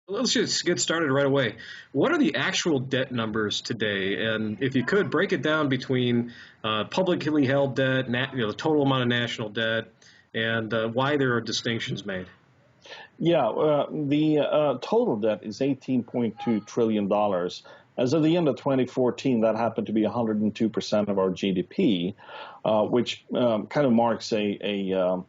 Let's just get started right away. What are the actual debt numbers today? And if you could, break it down between publicly held debt, the total amount of national debt, and why there are distinctions made. Yeah, the total debt is $18.2 trillion dollars. As of the end of 2014, that happened to be 102% of our GDP, which kind of marks a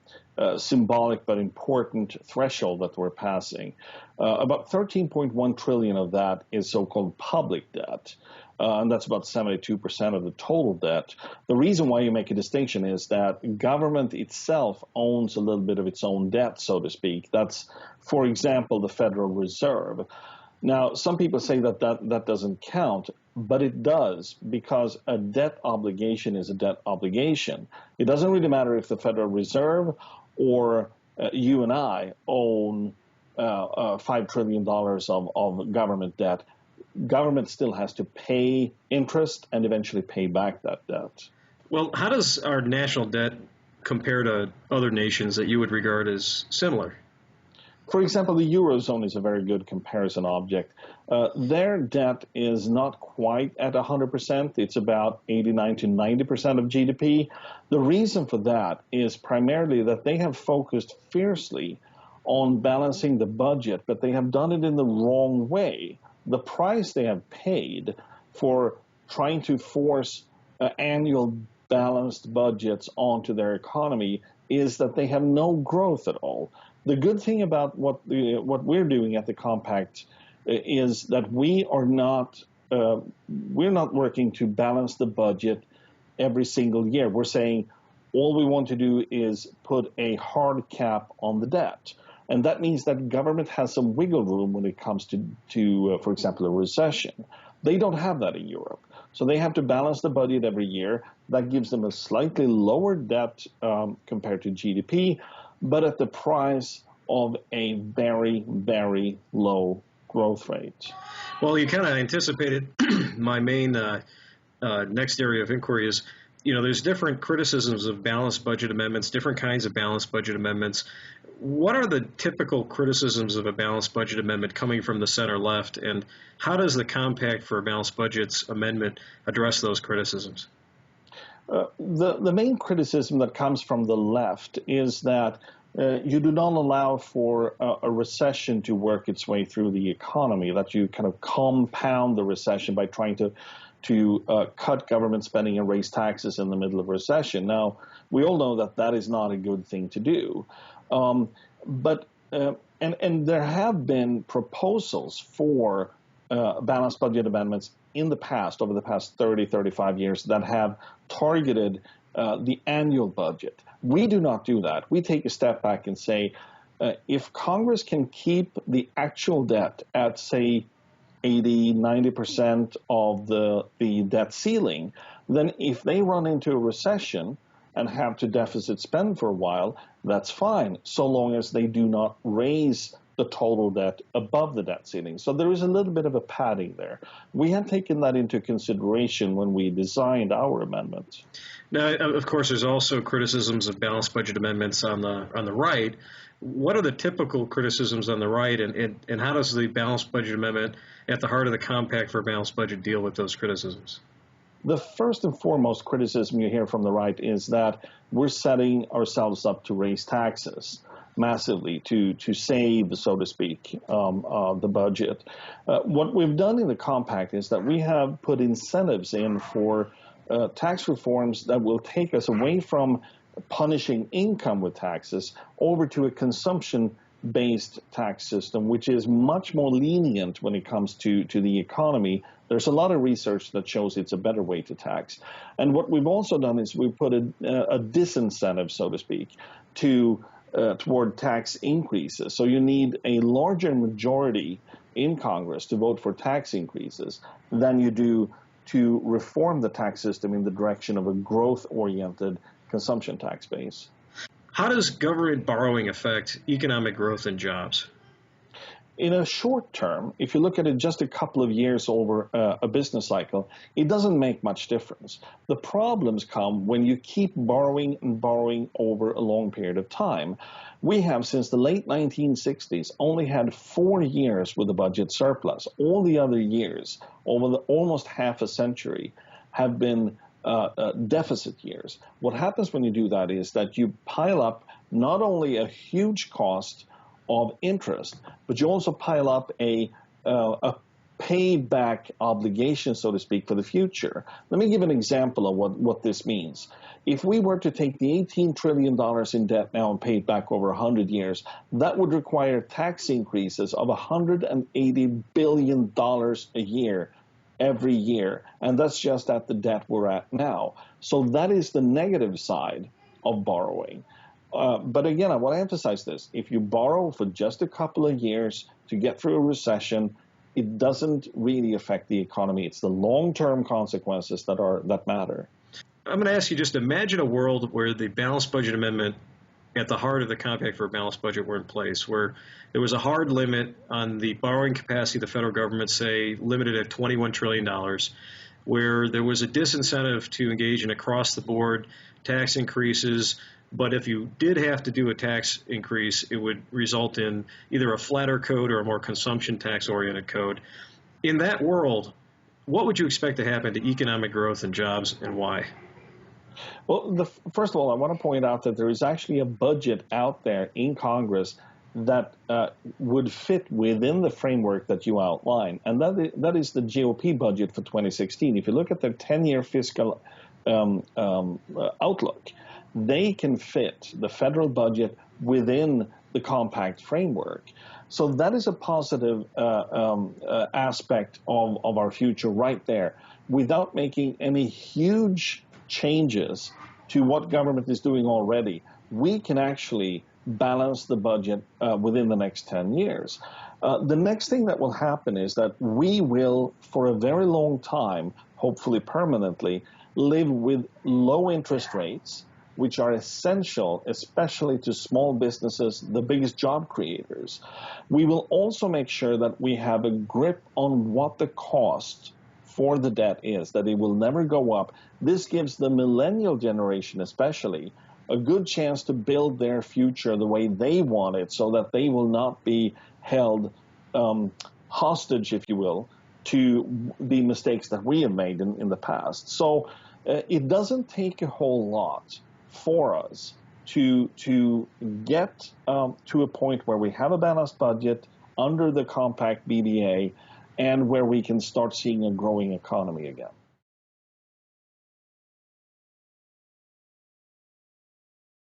symbolic but important threshold that we're passing. About 13.1 trillion of that is so-called public debt. And that's about 72% of the total debt. The reason why you make a distinction is that government itself owns a little bit of its own debt, so to speak. That's, for example, the Federal Reserve. Now, some people say that doesn't count, but it does, because a debt obligation is a debt obligation. It doesn't really matter if the Federal Reserve or you and I own $5 trillion of government debt. Government still has to pay interest and eventually pay back that debt. Well, how does our national debt compare to other nations that you would regard as similar? For example, the Eurozone is a very good comparison object. Their debt is not quite at 100%. It's about 89 to 90% of GDP. The reason for that is primarily that they have focused fiercely on balancing the budget, but they have done it in the wrong way. The price they have paid for trying to force annual balanced budgets onto their economy is that they have no growth at all. The good thing about what we're doing at the Compact is that we're not working to balance the budget every single year. We're saying all we want to do is put a hard cap on the debt. And that means that government has some wiggle room when it comes to for example, a recession. They don't have that in Europe. So they have to balance the budget every year. That gives them a slightly lower debt compared to GDP, but at the price of a very, very low growth rate. Well, you kind of anticipated my main next area of inquiry is, there's different criticisms of balanced budget amendments, different kinds of balanced budget amendments. What are the typical criticisms of a balanced budget amendment coming from the center left, and how does the Compact for a Balanced Budgets Amendment address those criticisms? The main criticism that comes from the left is that you do not allow for a recession to work its way through the economy, that you kind of compound the recession by trying to cut government spending and raise taxes in the middle of a recession. Now, we all know that that is not a good thing to do. But there have been proposals for balanced budget amendments in the past, over the past 30, 35 years, that have targeted the annual budget. We do not do that. We take a step back and say, if Congress can keep the actual debt at, say, 80, 90% of the debt ceiling, then if they run into a recession and have to deficit spend for a while, that's fine, so long as they do not raise the total debt above the debt ceiling. So there is a little bit of a padding there. We had taken that into consideration when we designed our amendment. Now, of course, there's also criticisms of balanced budget amendments on the right. What are the typical criticisms on the right, and how does the balanced budget amendment at the heart of the Compact for a Balanced Budget deal with those criticisms? The first and foremost criticism you hear from the right is that we're setting ourselves up to raise taxes massively, to save, so to speak, the budget. What we've done in the Compact is that we have put incentives in for tax reforms that will take us away from punishing income with taxes over to a consumption-based tax system, which is much more lenient when it comes to the economy. There's a lot of research that shows it's a better way to tax. And what we've also done is we've put a disincentive, so to speak, toward tax increases. So you need a larger majority in Congress to vote for tax increases than you do to reform the tax system in the direction of a growth-oriented consumption tax base. How does government borrowing affect economic growth and jobs? in a short term, if you look at it just a couple of years over a business cycle, it doesn't make much difference. The problems come when you keep borrowing and borrowing over a long period of time. We have, since the late 1960s, only had 4 years with a budget surplus. All the other years, over almost half a century, have been deficit years. What happens when you do that is that you pile up not only a huge cost of interest, but you also pile up a payback obligation, so to speak, for the future. Let me give an example of what this means. If we were to take the $18 trillion in debt now and pay it back over 100 years, that would require tax increases of $180 billion a year, every year. And that's just at the debt we're at now. So that is the negative side of borrowing. But again, I want to emphasize this. If you borrow for just a couple of years to get through a recession, it doesn't really affect the economy. It's the long-term consequences that matter. I'm going to ask you, just imagine a world where the balanced budget amendment at the heart of the Compact for a Balanced Budget were in place, where there was a hard limit on the borrowing capacity of the federal government, say, limited at $21 trillion, where there was a disincentive to engage in across-the-board tax increases. But if you did have to do a tax increase, it would result in either a flatter code or a more consumption tax-oriented code. In that world, what would you expect to happen to economic growth and jobs, and why? Well, first of all, I want to point out that there is actually a budget out there in Congress that would fit within the framework that you outlined, and that is the GOP budget for 2016. If you look at their 10-year fiscal outlook, they can fit the federal budget within the compact framework. So that is a positive aspect of our future right there, without making any huge changes to what government is doing already. We can actually balance the budget within the next 10 years. The next thing that will happen is that we will, for a very long time, hopefully permanently, live with low interest rates, which are essential, especially to small businesses, the biggest job creators. We will also make sure that we have a grip on what the cost for the debt is, that it will never go up. This gives the millennial generation especially a good chance to build their future the way they want it, so that they will not be held hostage, if you will, to the mistakes that we have made in the past. So it doesn't take a whole lot for us to get to a point where we have a balanced budget under the compact BBA and where we can start seeing a growing economy again.